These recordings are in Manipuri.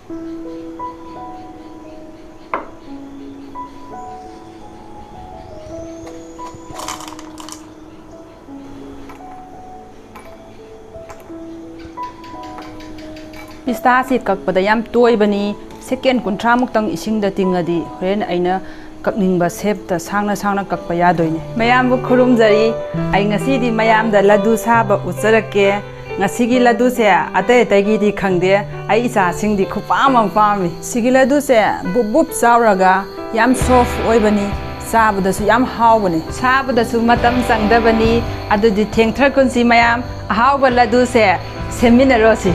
Pista si kakpada yam toibani second kuntra muktang isingda tingadi horen aina kakningba septa sangna kakpa yadoine mayam bu khurumjari ai ngasi di mayam da laddu saba utsarake ngasi gi laddu se atai atai gi di khangde ai isa sing di khupam pami sigi laddu se bup sauraga yam soft oibani sabada su yam hawbani sabada su matam sangdabani adu di thengthar kunsi mayam hawba laddu se seminarosi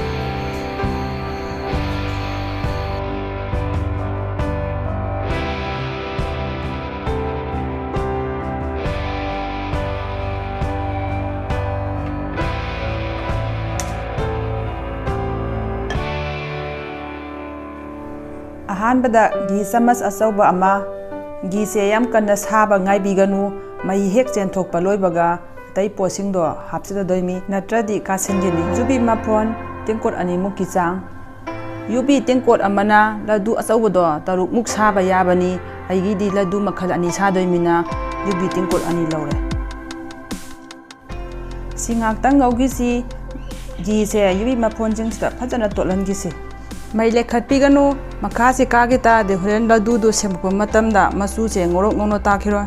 Ahanbada gi samas asauba ama gi se yam kanna saba ngai biganu mai hek chen thok paloi baga tai posing do hapsida doimi natradi ka sengini jubi mapon tengkot ani muki chang yubi tengkot amana laddu asauba do taruk muk saba yabani aigi di laddu makhal ani sa doimina yubi tengkot ani lore singak tang ngaugi si gi se yubi mapon jing sta phajana tolan gi se mai lekhat piganu makha se ka gita de horen laddu do sempa matamda masu che ngorok ngono ta khiro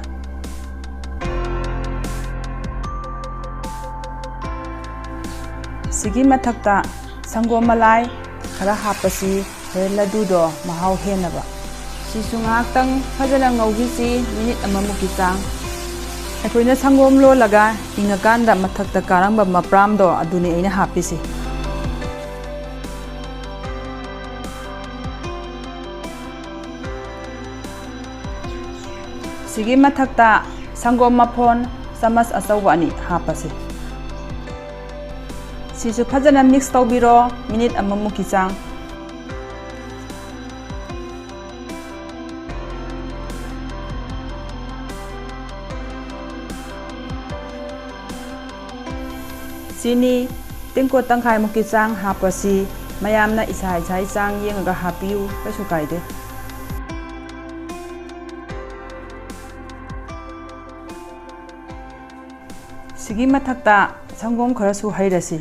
sigi mathakta sangom malai khara hapasi horen laddu do mahau henaba si sungak tang phajana ngaugi si minute amamuki chang akoina sangom lo laga ingakanda mathakta karamba mapram do aduni aina hapisi Sigi mathakta sangom mapon samas asauba ani hapase sisu phajana mix tawbiro minute amamuki chang sini tengko tangkhai muki chang hapasi mayamna isai chang yengaga hapiu kaisu kaide Sigi mathakta sangom kharasu hairasi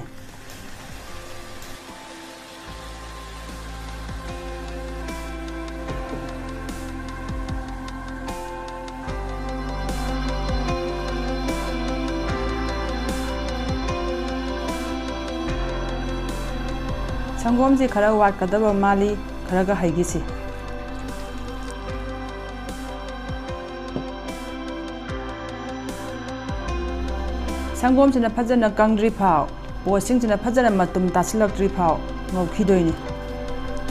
sangom ji khara wat kadaba mali kharaga haigisi Sangom china phajana kangdri phau posing china phajana matum tasilakdri phau ngaukidoini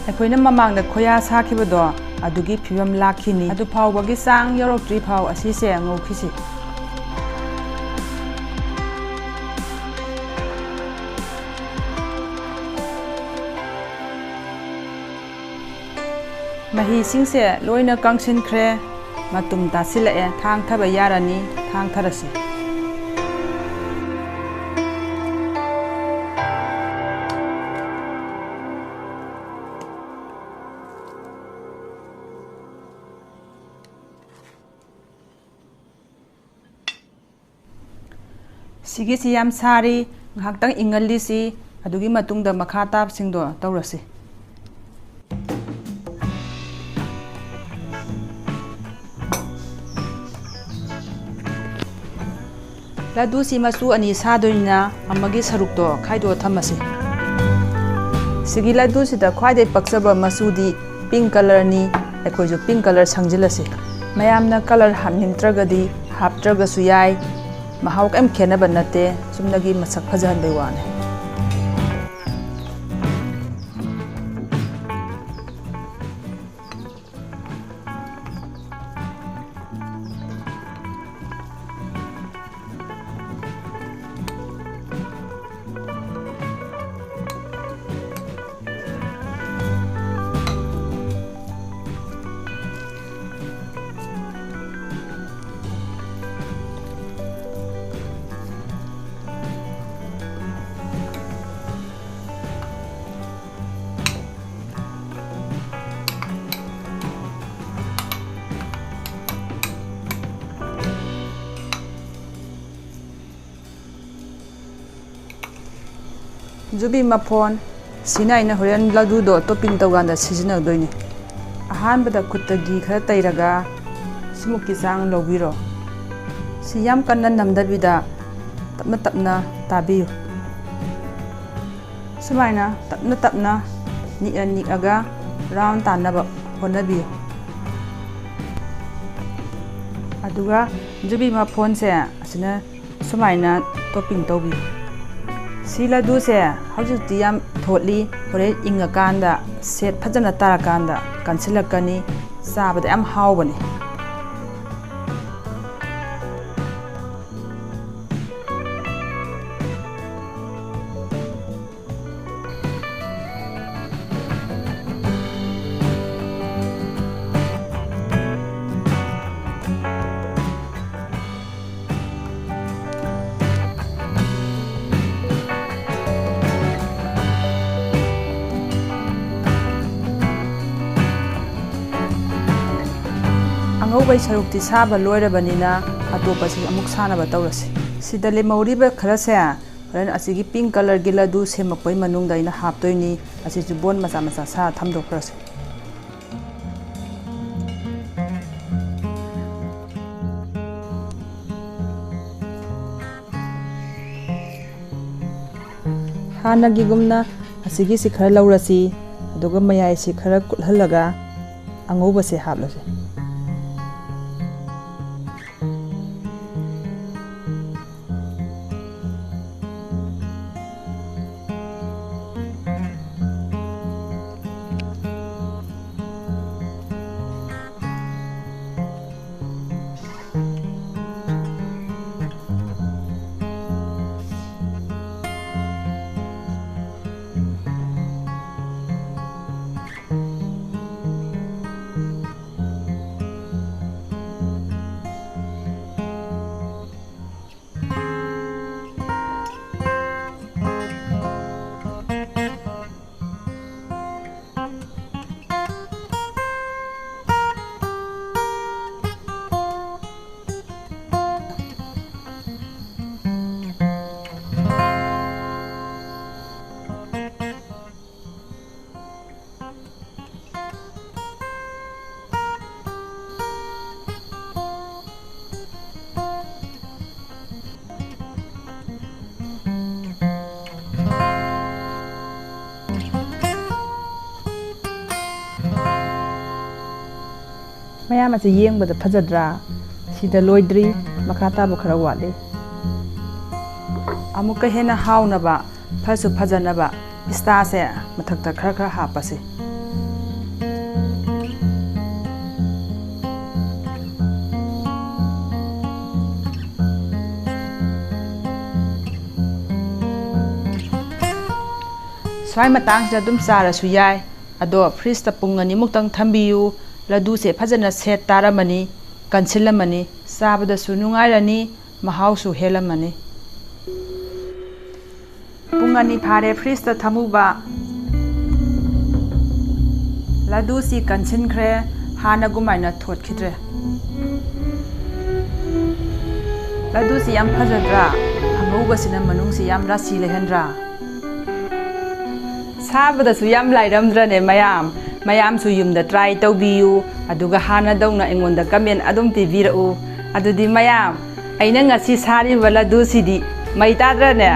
akoina mamang da khoya sakhibado adugi phibam lakhini adu phau bagi sang yorokdri phau asi se ngaukisi mahi singse loina kangsin khre matum tasila thang thaba yarani thang tharasi Sigi si yam sari nghaktang ingalli si adugi matungda makha tab singdo tawrasi laddu si masu ani sadoina amagi sarukto khaido thamasi sigi laddu si da khwaidai paksaba masudi pink color ni ekoju pink color sangjilasi mayamna color hamningtragadi haptragasu yai mahau kem khenaba nate sumnagi masak phajan bai wane Yubi mafon sina aina horen laddu do topping tawganda sizinagdoini. Ahanbada kuttagi khara tairaga simukki sang lobiro. Si yam kanna namdabida tapna tapna tabiyu. Sumaina tapna tapna ni'aga round tanaba honabiyu. Aduga Yubi mafon se asina sumaina topping tawbiyu. Si laddu se haujuti yam thotli hore inga kanda set phajana tarakanda kansilakani sabada yam hawbani. Angaubai sarukti saba loirabanina atopasi amuk sanaba tawrasi. Sida lemawriba khara se horen asigi pink color gi laddu semakpai manungda ina haptoini asi jubon macha macha sa thamdokrasi. Hanagi gumna asigi si khara laurasi aduga mayai si khara kuthalaga angauba se haplasi. Mayam ase yengbada phajadra sida loidri makata bu khara wale amuka hena haunaba phasu phajanaba ista se mathakta khara khara hapase swai matang sida dum sara su yai ado freeze ta pung ani muktang thambiyu laddu se phajana set taramani kansilamani sabada su nungairani mahau su helamani pungani phare freeze ta thamuba laddu si kansinkhre hana gumaina thotkhidre laddu si yam phajadra angauba sina manung si yam rasi lehendra sabada su yam lairamdra ne mayam su yumda try tawbiyu aduga hana dawna engonda comment adum pibirau adudi mayam aina ngasi sari laddu sidi mai tadra ne